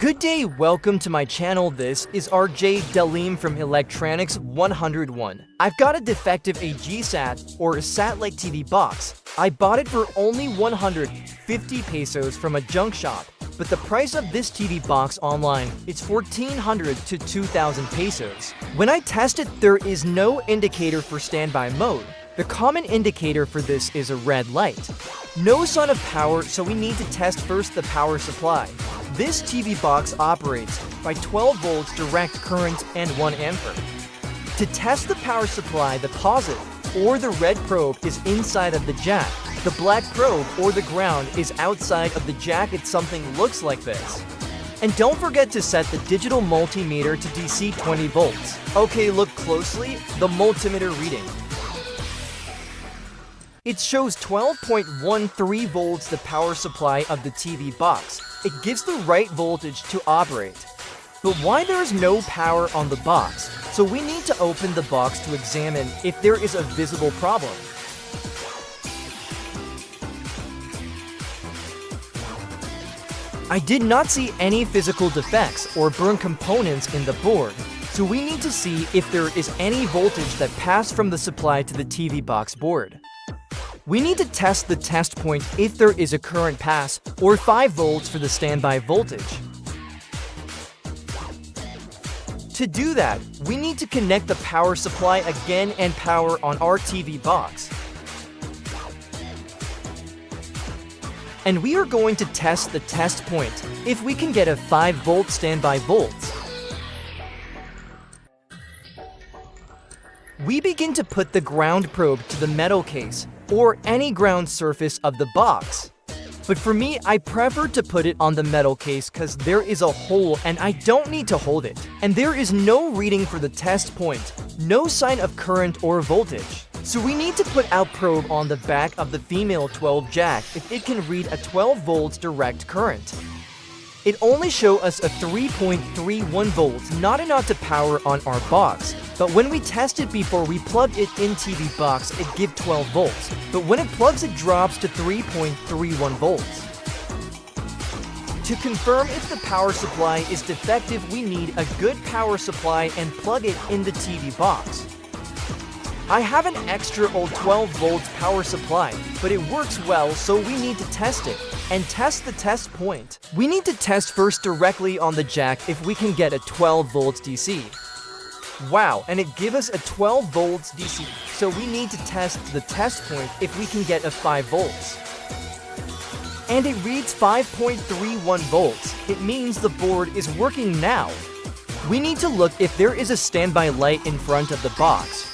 Good day, welcome to my channel. This is RJ Dalim from Electronics 101. I've got a defective AGSAT or a satellite TV box. I bought it for only 150 pesos from a junk shop, but the price of this TV box online is 1,400 to 2,000 pesos. When I test it, there is no indicator for standby mode. The common indicator for this is a red light. No sign of power, so we need to test first the power supply. This TV box operates by 12 volts direct current and 1 ampere. To test the power supply, the positive or the red probe is inside of the jack. The black probe or the ground is outside of the jack. It's something looks like this. And don't forget to set the digital multimeter to DC 20 volts. Okay, look closely, the multimeter reading. It shows 12.13 volts, the power supply of the TV box. It gives the right voltage to operate. But why there is no power on the box? So we need to open the box to examine if there is a visible problem. I did not see any physical defects or burn components in the board. So we need to see if there is any voltage that passed from the supply to the TV box board. We need to test the test point if there is a current pass or 5 volts for the standby voltage. To do that, we need to connect the power supply again and power on our TV box. And we are going to test the test point if we can get a 5 volt standby volts. We begin to put the ground probe to the metal case or any ground surface of the box. But for me, I prefer to put it on the metal case because there is a hole and I don't need to hold it. And there is no reading for the test point, no sign of current or voltage. So we need to put our probe on the back of the female 12 jack if it can read a 12 volts direct current. It only shows us a 3.31 volts, not enough to power on our box. But when we test it before we plug it in TV box, it gives 12 volts. But when it plugs, it drops to 3.31 volts. To confirm if the power supply is defective, we need a good power supply and plug it in the TV box. I have an extra old 12 volts power supply, but it works well, so we need to test it. And test the test point. We need to test first directly on the jack if we can get a 12 volts DC. Wow, and it gives us a 12 volts DC, so we need to test the test point if we can get a 5 volts. And it reads 5.31 volts. It means the board is working now. We need to look if there is a standby light in front of the box.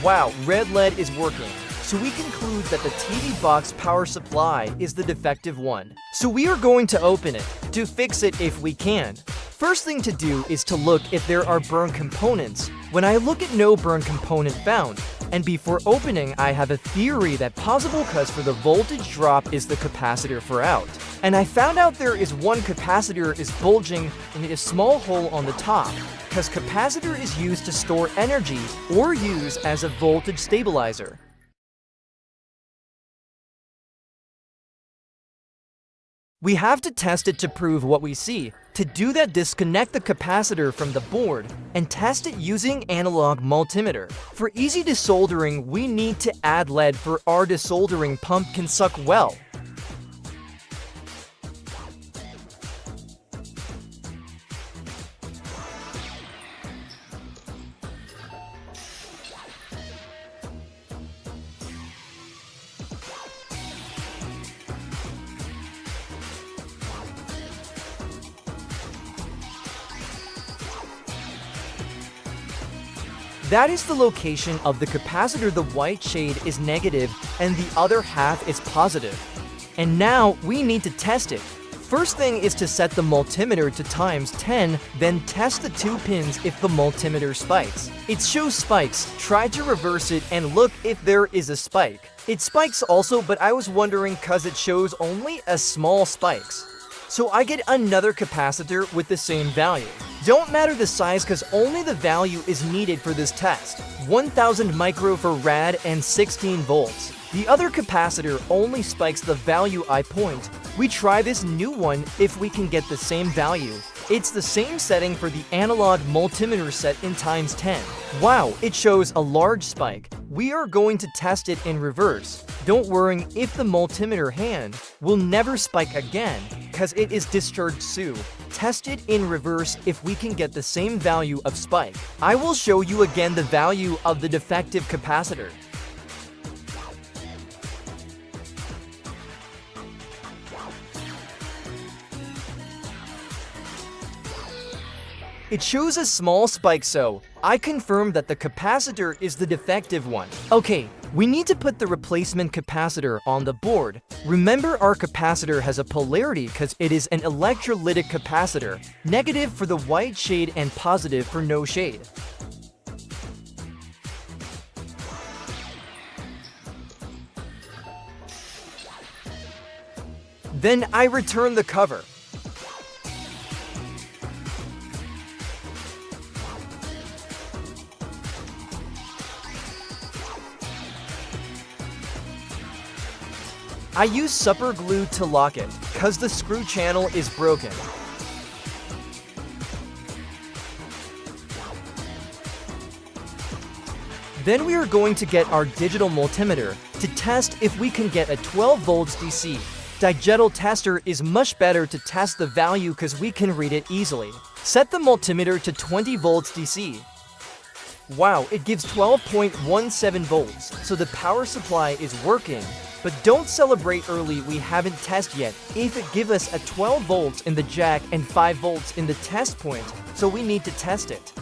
Wow, red LED is working. So we conclude that the TV box power supply is the defective one. So we are going to open it to fix it if we can. First thing to do is to look if there are burn components. When I look at no burn component found, and before opening I have a theory that possible cause for the voltage drop is the capacitor for out. And I found out there is one capacitor is bulging in a small hole on the top, because capacitor is used to store energy or use as a voltage stabilizer. We have to test it to prove what we see. To do that, disconnect the capacitor from the board and test it using analog multimeter. For easy desoldering, we need to add lead for our desoldering pump can suck well. That is the location of the capacitor. The white shade is negative and the other half is positive. And now we need to test it. First thing is to set the multimeter to times 10, then test the 2 pins if the multimeter spikes. It shows spikes. Try to reverse it and look if there is a spike. It spikes also, but I was wondering cause it shows only a small spikes. So I get another capacitor with the same value. Don't matter the size cause only the value is needed for this test. 1000 microfarad and 16 volts. The other capacitor only spikes the value I point We try this new one if we can get the same value. It's the same setting for the analog multimeter set in times 10. Wow, it shows a large spike. We are going to test it in reverse. Don't worry if the multimeter hand will never spike again, because it is discharged soon. Test it in reverse if we can get the same value of spike. I will show you again the value of the defective capacitor. It shows a small spike, so I confirm that the capacitor is the defective one. Okay, we need to put the replacement capacitor on the board. Remember, our capacitor has a polarity because it is an electrolytic capacitor, negative for the white shade and positive for no shade. Then I return the cover. I use super glue to lock it, cause the screw channel is broken. Then we are going to get our digital multimeter to test if we can get a 12 volts DC. Digital tester is much better to test the value cause we can read it easily. Set the multimeter to 20 volts DC. Wow, it gives 12.17 volts, so the power supply is working. But don't celebrate early, we haven't tested yet. If it gives us a 12 volts in the jack and 5 volts in the test point, so we need to test it.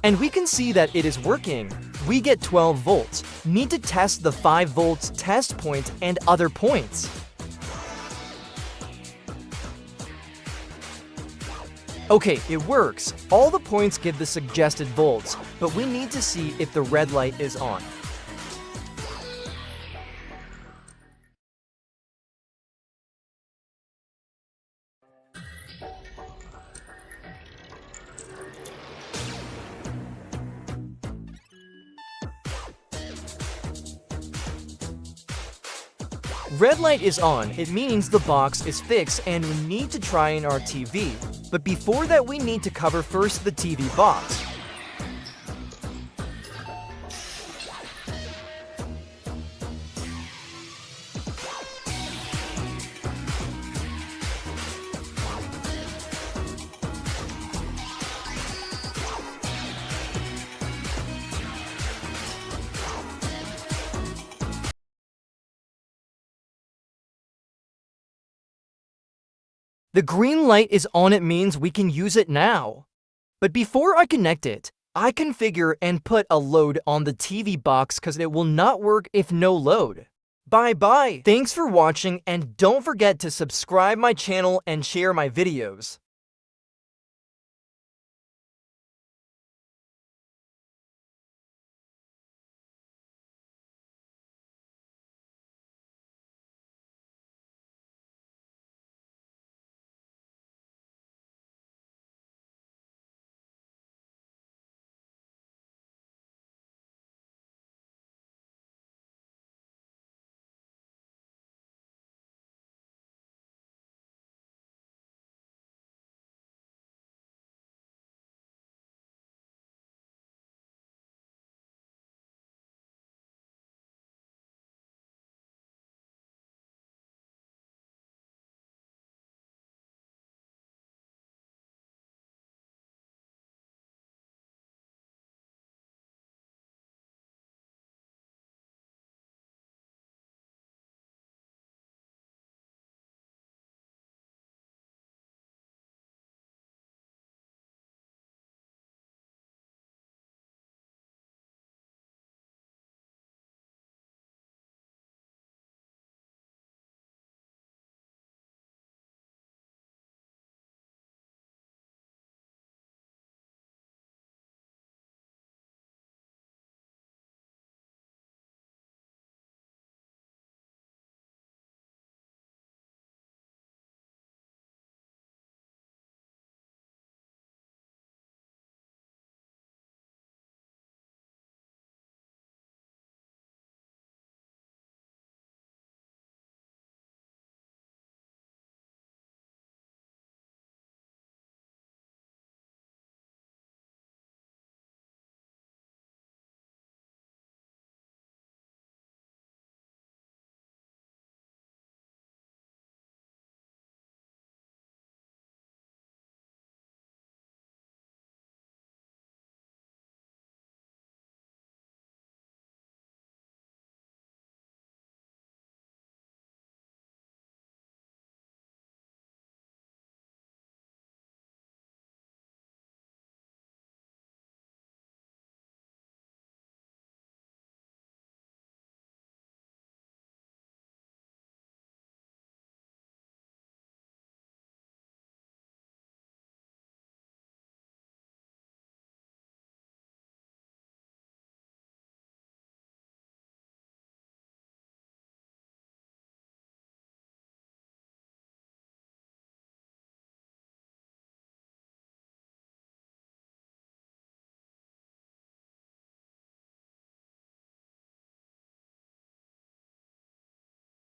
And we can see that it is working. We get 12 volts. Need to test the 5 volts test point and other points. Okay, it works. All the points give the suggested volts, but we need to see if the red light is on. Red light is on, it means the box is fixed and we need to try in our TV. But before that, we need to cover first the TV box. The green light is on, it means we can use it now. But before I connect it, I configure and put a load on the TV box because it will not work if no load. Bye-bye. Thanks for watching and don't forget to subscribe my channel and share my videos.